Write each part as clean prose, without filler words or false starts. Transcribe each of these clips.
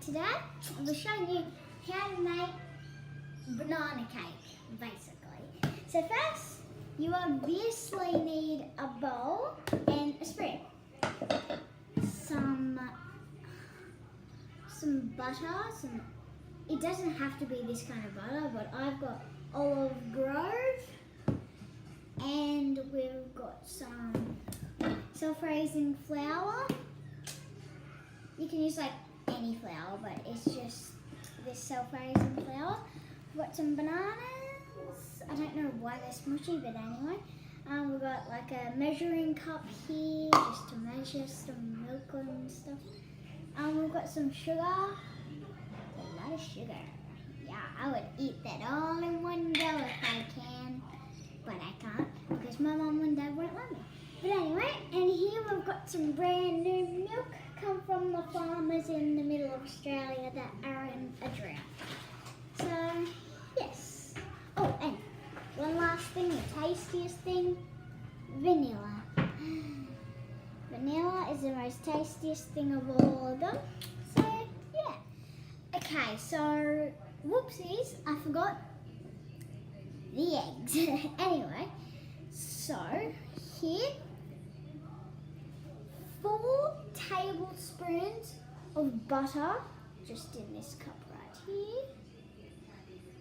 today I will show you how to make banana cake, basically. So first, you obviously need a bowl and a spoon. Some butter, it doesn't have to be this kind of butter, but I've got Olive Grove, and we've got some self-raising flour. You can use like any flour, but it's just this self-raising flour. We've got some bananas. I don't know why they're smushy, but anyway. We've got like a measuring cup here, just to measure some milk and stuff. We've got some sugar. A lot of sugar. Yeah, I would eat that all in one go if I can, but I can't because my mum and dad won't let me. But anyway, and here we've got some brand new milk come from the farmers in the middle of Australia that are in a drought. So, yes. Oh, and one last thing, the tastiest thing, vanilla. Vanilla is the most tastiest thing of all of them. So, yeah. Okay, so, whoopsies, I forgot the eggs. Anyway, so, here, 4 tablespoons of butter, just in this cup right here.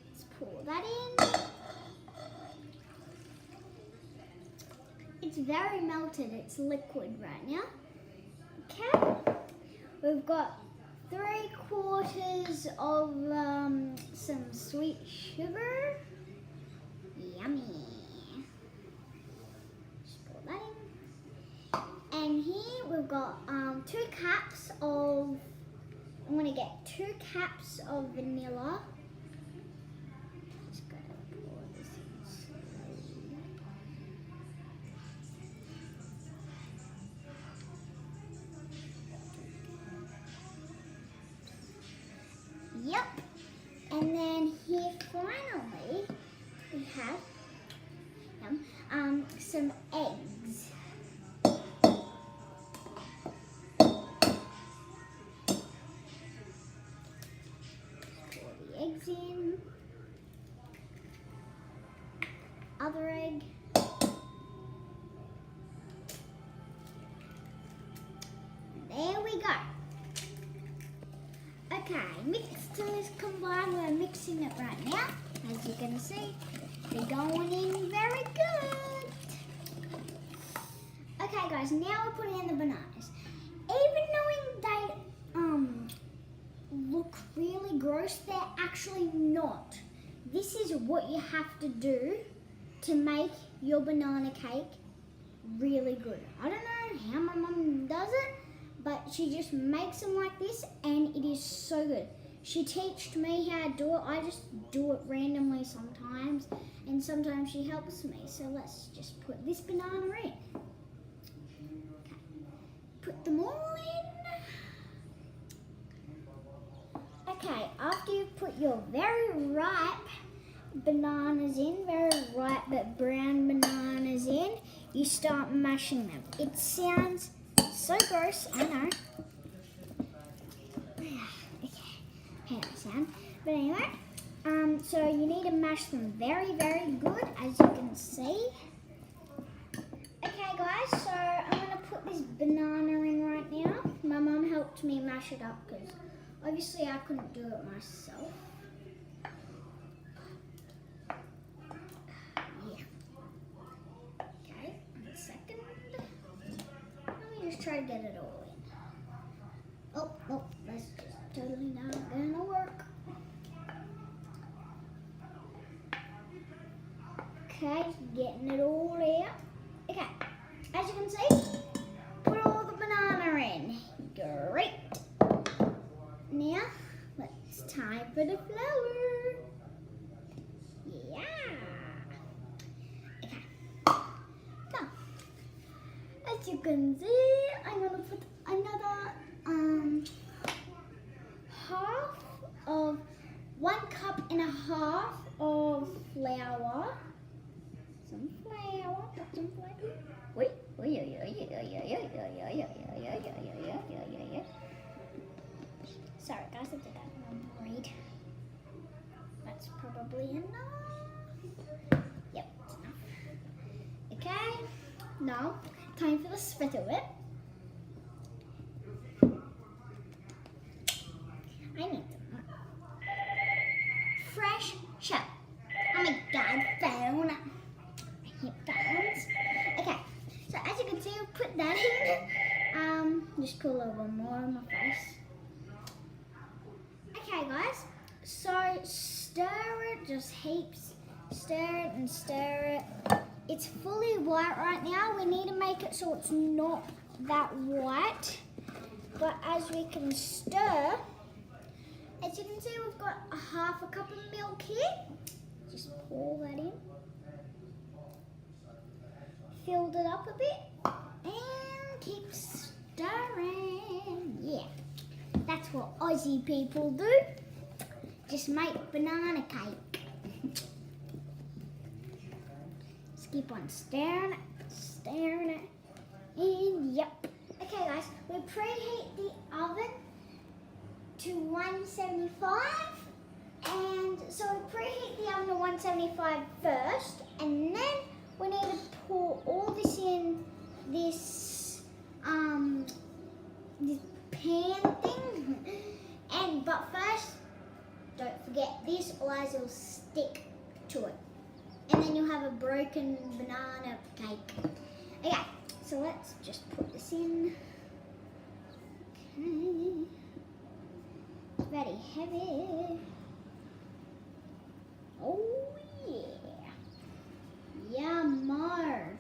Let's pour that in. It's very melted, it's liquid right now. Okay, we've got 3/4 of some sweet sugar. Yummy. Just pour that in. And here we've got 2 cups of, I'm going to get 2 cups of vanilla. Just gotta pour this in slowly. Yep. And then here finally we have some eggs. Eggs in, other egg, there we go. Okay, mix till it's combined. We're mixing it right now. As you can see, they're going in very good. Okay guys, now we're putting in the bananas. Even knowing they look really gross, they're actually not. This is what you have to do to make your banana cake really good. I don't know how my mum does it, but she just makes them like this and it is so good. She taught me how to do it. I just do it randomly sometimes, and sometimes she helps me. So let's just put this banana in. Okay. Put them all in. Okay, after you put your very ripe bananas in, very ripe but brown bananas in, you start mashing them. It sounds so gross, I know. Okay, how does that sound? But anyway, so you need to mash them very, very good, as you can see. Okay guys, so I'm going to put this banana in right now. My mum helped me mash it up because obviously I couldn't do it myself. Yeah. Okay, 1 second. Let me just try to get it all in. Oh, that's just totally not gonna work. Okay, getting it all out. Okay, as you can see, put all the banana in. Great. Now, it's time for the flour. Yeah. Okay. So, as you can see, I'm gonna put another 1.5 cups of flour. Some flour. Put some flour. Wait. Sorry, guys. guys, I did that one braid. That's probably enough. Yep, that's enough. Okay, now time for the spitter whip. I need some fresh shell. Oh my god, phone. I hate phones. Okay, so as you can see, I'll put that in. Just put a little bit more on my face. Okay, guys, so stir it, just heaps. Stir it and stir it. It's fully white right now. We need to make it so it's not that white. But as we can stir, as you can see, we've got a half a cup of milk here. Just pour that in. Filled it up a bit and keep stirring. Yeah, that's what Aussie people do. Just make banana cake. Just keep on stirring it, and yep. Okay, guys, we preheat the oven to 175, and so we preheat the oven to 175 first, and then we need to pour all this in this this pan thing. But first, don't forget this, otherwise it'll stick to it, and then you'll have a broken banana cake. Okay, so let's just put this in. Okay. It's very heavy. Oh yeah. Yummo.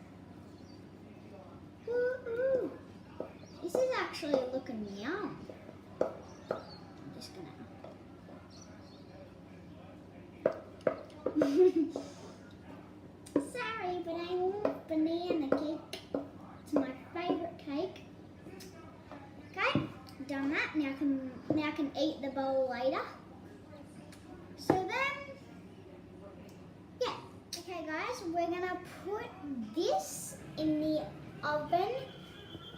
Woo-hoo. This is actually looking yum. I'm just gonna... Sorry, but I want banana cake. It's my favourite cake. Okay, done that. Now I can eat the bowl later. So then, yeah. Okay, guys, we're gonna put this in the oven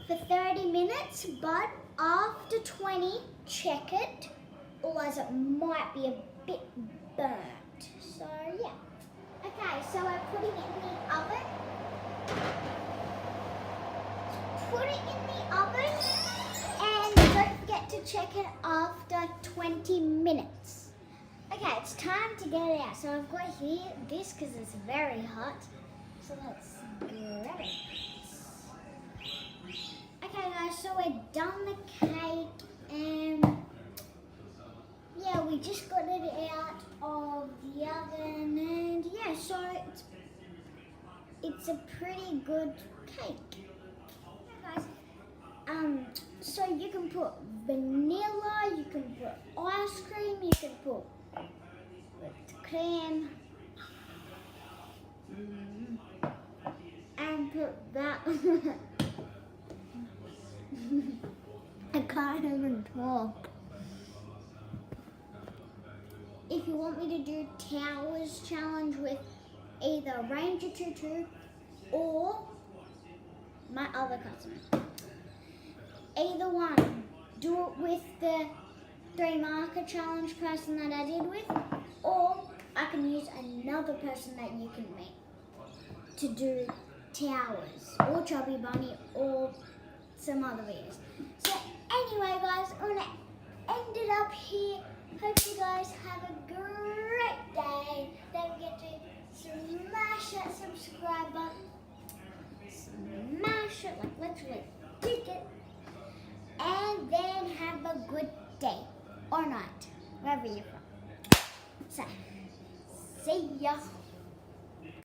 for 30 minutes, but after 20, check it, otherwise it might be a bit burnt. So yeah. Okay, so we're putting it in the oven. Put it in the oven, and don't forget to check it after 20 minutes. Okay, it's time to get it out. So I've got here this because it's very hot. So let's grab it. Okay, guys, so we're done the cake, and yeah, we just got it out of the oven, and yeah, so it's a pretty good cake. Okay, guys, so you can put vanilla, you can put ice cream, you can put whipped cream, and put that. I can't even talk. If you want me to do Towers Challenge with either Ranger Tutu or my other cousin, either one, do it with the 3 marker challenge person that I did with, or I can use another person that you can meet to do Towers or Chubby Bunny or some other videos. So anyway, guys, I'm gonna end it up here. Hope you guys have a great day. Don't forget to smash that subscribe button. Smash it, like literally click it. And then have a good day or night, wherever you're from. So, see ya.